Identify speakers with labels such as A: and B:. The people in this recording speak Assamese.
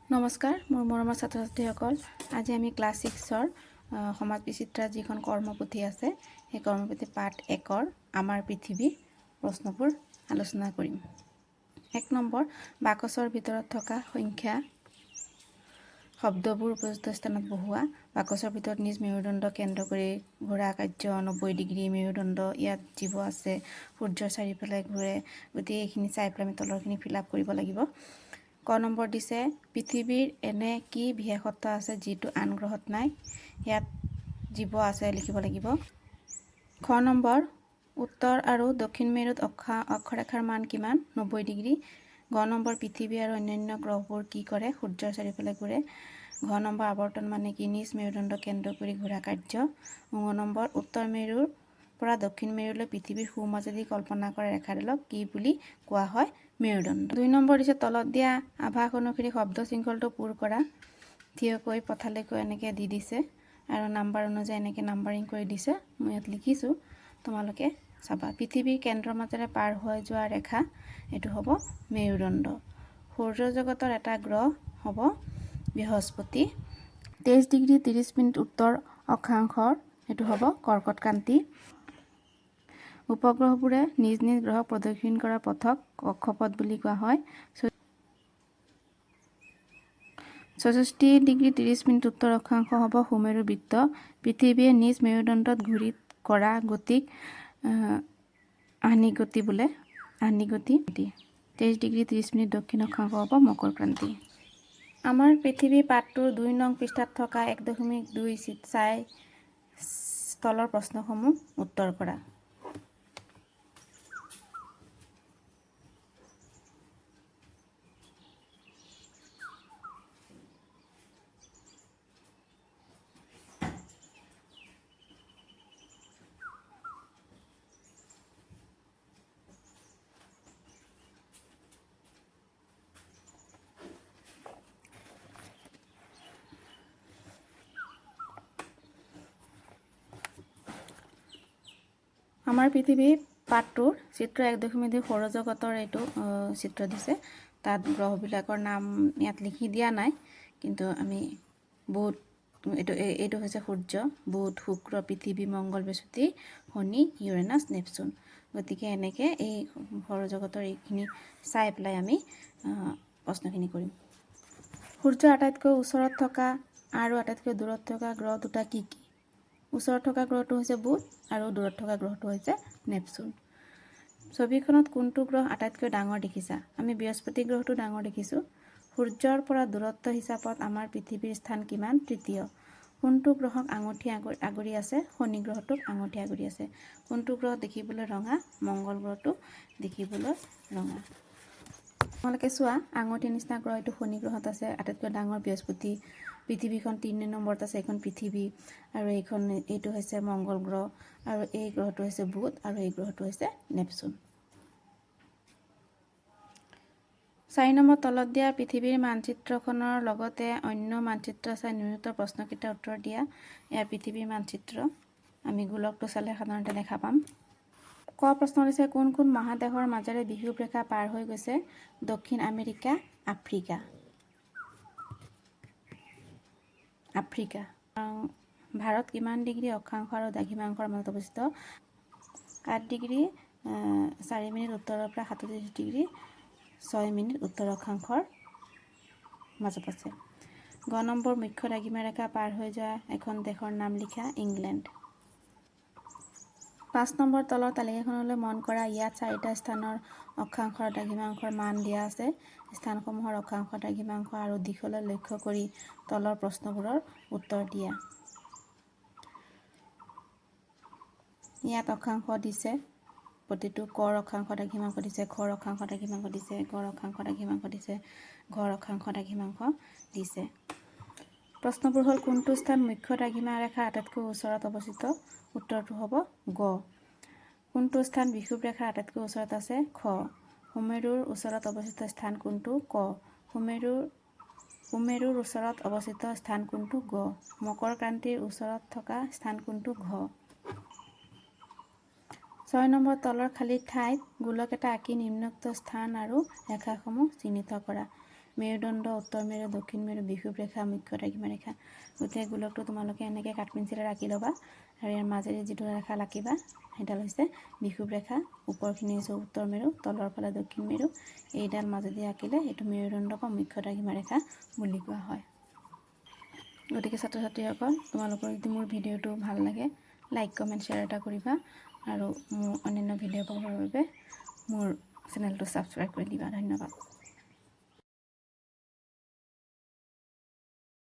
A: নমস্কাৰ, মোৰ মৰমৰ ছাত্ৰ ছাত্ৰীসকল। আজি আমি ক্লাছ 6ৰ সমাজ বিচিত্ৰা যিখন কৰ্মপুথি আছে সেই কৰ্মপুথি পাঠ 1ৰ আমাৰ পৃথিৱী প্ৰশ্নবোৰ আলোচনা কৰিম। 1 নম্বৰ, বাকচৰ ভিতৰত থকা সংখ্যা শব্দবোৰ উপযুক্ত স্থানত বহোৱা। বাকচৰ ভিতৰত নিজ মেৰুদণ্ড কেন্দ্ৰ কৰি ঘূৰা কাৰ্য 90 ডিগ্ৰী মেৰুদণ্ড, ইয়াত জীৱ আছে, সূৰ্যৰ চাৰিওফালে ঘূৰে। গতিকে এইখিনি চাই পেলাই আমি তলৰখিনি ফিল আপ কৰিব লাগিব। ক নম্বৰ দিছে, পৃথিৱীৰ এনে কি বিশেষত্ব আছে যিটো আন গ্ৰহত নাই। ইয়াত জীৱ আছে লিখিব লাগিব। খ নম্বৰ, উত্তৰ আৰু দক্ষিণ মেৰুত অক্ষৰেখাৰ মান কিমান? 90 ডিগ্ৰী। গ নম্বৰ, পৃথিৱী আৰু অন্যান্য গ্ৰহবোৰ কি কৰে? সূৰ্যৰ চাৰিওফালে ঘূৰে। ঘ নম্বৰ, আৱৰ্তন মানে কি? নিজ মেৰুদণ্ড কেন্দ্ৰ কৰি ঘূৰা কাৰ্য। ঙ নম্বৰ, উত্তৰ মেৰুৰ পৰা দক্ষিণ মেৰুলৈ পৃথিৱীৰ সোঁমাজেদি কল্পনা কৰা ৰেখাডালক কি বুলি কোৱা হয়? মেৰুদণ্ড। 2 নম্বৰ দিছে, তলত দিয়া আভাস অনুসৰি শব্দ শৃংখলটো পূৰ কৰা। থিয়কৈ পথালৈকৈ এনেকৈ দি দিছে আৰু নাম্বাৰ অনুযায়ী এনেকৈ নাম্বাৰিং কৰি দিছে। মই ইয়াত লিখিছোঁ, তোমালোকে চাবা। পৃথিৱীৰ কেন্দ্ৰৰ মাজেৰে পাৰ হৈ যোৱা ৰেখা এইটো হ'ব মেৰুদণ্ড। সৌৰজগতৰ এটা গ্ৰহ হ'ব বৃহস্পতি। 23 ডিগ্ৰী 30 মিনিট উত্তৰ অক্ষাংশৰ এইটো হ'ব কৰ্কটক্ৰান্তি। উপগ্ৰহবোৰে নিজ নিজ গ্ৰহক প্ৰদক্ষিণ কৰা পথক কক্ষপথ বুলি কোৱা হয়। 64 ডিগ্ৰী 30 মিনিট উত্তৰ অক্ষাংশ হ'ব সুমেৰু বৃত্ত। পৃথিৱীয়ে নিজ মেৰুদণ্ডত ঘূৰি কৰা গতিক আহ্নিক গতি বোলে। আহ্নিক গতি। 23 ডিগ্ৰী 30 মিনিট দক্ষিণ অক্ষাংশ হ'ব মকৰক্ৰান্তি। আমাৰ পৃথিৱী পাঠটোৰ 2 নং পৃষ্ঠাত থকা 1.2 চিট চাই তলৰ প্ৰশ্নসমূহ উত্তৰ কৰা। আমাৰ পৃথিৱী পাঠটোৰ চিত্ৰ 1.2 সৌৰজগতৰ এইটো চিত্ৰ দিছে। তাত গ্ৰহবিলাকৰ নাম ইয়াত লিখি দিয়া নাই, কিন্তু আমি বুধ, এইটো হৈছে সূৰ্য, বুধ, শুক্ৰ, পৃথিৱী, মংগল, বৃহস্পতি, শনি, ইউৰেনাছ, নেপচুন। গতিকে এনেকৈ এই সৌৰজগতৰ এইখিনি চাই পেলাই আমি প্ৰশ্নখিনি কৰিম। সূৰ্যৰ আটাইতকৈ ওচৰত থকা আৰু আটাইতকৈ দূৰত থকা গ্ৰহ দুটা কি কি? ওচৰত থকা গ্ৰহটো হৈছে বুধ আৰু দূৰত থকা গ্ৰহটো হৈছে নেপচুন। ছবিখনত কোনটো গ্ৰহ আটাইতকৈ ডাঙৰ দেখিছা? আমি বৃহস্পতি গ্ৰহটো ডাঙৰ দেখিছোঁ। সূৰ্যৰ পৰা দূৰত্ব হিচাপত আমাৰ পৃথিৱীৰ স্থান কিমান? তৃতীয়। কোনটো গ্ৰহক আঙুঠি আগুৰি আছে? শনি গ্ৰহটোক আঙুঠি আগুৰি আছে। কোনটো গ্ৰহ দেখিবলৈ ৰঙা? মংগল গ্ৰহটো দেখিবলৈ ৰঙা। তোমালোকে চোৱা, আঙুঠিৰ নিচিনা গ্ৰহ এইটো শনি গ্ৰহত আছে, আটাইতকৈ ডাঙৰ বৃহস্পতি। পৃথিৱীখন 3 নম্বৰত আছে, এইখন পৃথিৱী, আৰু এইটো হৈছে মংগল গ্ৰহ, আৰু এই গ্ৰহটো হৈছে বুধ, আৰু এই গ্ৰহটো হৈছে নেপচুন। 4 নম্বৰ, তলত দিয়া পৃথিৱীৰ মানচিত্ৰখনৰ লগতে অন্য মানচিত্ৰ চাই নিম্নোক্ত প্ৰশ্নকেইটাৰ উত্তৰ দিয়া। ইয়াৰ পৃথিৱীৰ মানচিত্ৰ আমি গোলকটো চালে সাধাৰণতে দেখা পাম। ক প্ৰশ্ন দিছে, কোন কোন মহাদেশৰ মাজেৰে বিষুৱ ৰেখা পাৰ হৈ গৈছে? দক্ষিণ আমেৰিকা, আফ্ৰিকা। ভাৰত কিমান ডিগ্ৰী অক্ষাংশ আৰু দ্ৰাঘিমাংশৰ মাজত অৱস্থিত? 8 ডিগ্ৰী 4 মিনিট উত্তৰৰ পৰা 37 ডিগ্ৰী 6 মিনিট উত্তৰ অক্ষাংশৰ মাজত আছে। গ নম্বৰ, মুখ্য দ্ৰাঘিমা ৰেখা পাৰ হৈ যোৱা এখন দেশৰ নাম লিখা। ইংলেণ্ড। 5 নম্বৰ, তলৰ তালিকাখনলৈ মন কৰা। ইয়াত 4টা স্থানৰ অক্ষাংশ আৰু দ্ৰাঘিমাংশৰ মান দিয়া আছে। স্থানসমূহৰ অক্ষাংশ, দ্ৰাঘিমাংশ আৰু দিশলৈ লক্ষ্য কৰি তলৰ প্ৰশ্নবোৰৰ উত্তৰ দিয়া। ইয়াত অক্ষাংশ দিছে, প্ৰতিটো কৰ অক্ষাংশ দ্ৰাঘিমাংশ দিছে, খৰ অক্ষাংশ দ্ৰাঘিমাংশ দিছে, গড় অক্ষাংশ দ্ৰাঘিমাংশ দিছে, ঘৰ অক্ষাংশ দ্ৰাঘিমাংশ দিছে। প্ৰশ্নবোৰ হ'ল, কোনটো স্থান মুখ্য দ্ৰাঘিমা ৰেখাৰ আটাইতকৈ ওচৰত অৱস্থিত? উত্তৰটো হ'ব গ। কোনটো স্থান বিষুৱ ৰেখাৰ আটাইতকৈ ওচৰত আছে? খ। সুমেৰুৰ ওচৰত অৱস্থিত স্থান কোনটো? ক। সুমেৰুৰ ওচৰত অৱস্থিত স্থান কোনটো? গ। মকৰক্ৰান্তিৰ ওচৰত থকা স্থান কোনটো? ঘ। 6 নম্বৰ, তলৰ খালী ঠাইত গোলক এটা আঁকি নিম্নোক্ত স্থান আৰু ৰেখাসমূহ চিহ্নিত কৰা। মেৰুদণ্ড, উত্তৰ মেৰু, দক্ষিণ মেৰু, বিষুৱ ৰেখা, মুখ্য দ্ৰাঘিমা ৰেখা। গোটেই গোলকটো তোমালোকে এনেকৈ কাঠ পেঞ্চিলেৰে আঁকি ল'বা আৰু ইয়াৰ মাজেৰে যিটো ৰেখা আঁকিবা সেইডাল হৈছে বিষুৱ ৰেখা। ওপৰখিনি হৈছে উত্তৰ মেৰু, তলৰ ফালে দক্ষিণ মেৰু। এইডাল মাজেদি আঁকিলে এইটো মেৰুদণ্ড বা মুখ্য দ্ৰাঘিমা ৰেখা বুলি কোৱা হয়। গতিকে ছাত্ৰ ছাত্ৰীসকল, তোমালোকৰ যদি মোৰ ভিডিঅ'টো ভাল লাগে লাইক কমেণ্ট শ্বেয়াৰ এটা কৰিবা আৰু মোৰ অন্যান্য ভিডিঅ' পাবৰ বাবে মোৰ চেনেলটো ছাবস্ক্ৰাইব কৰি দিবা। ধন্যবাদ।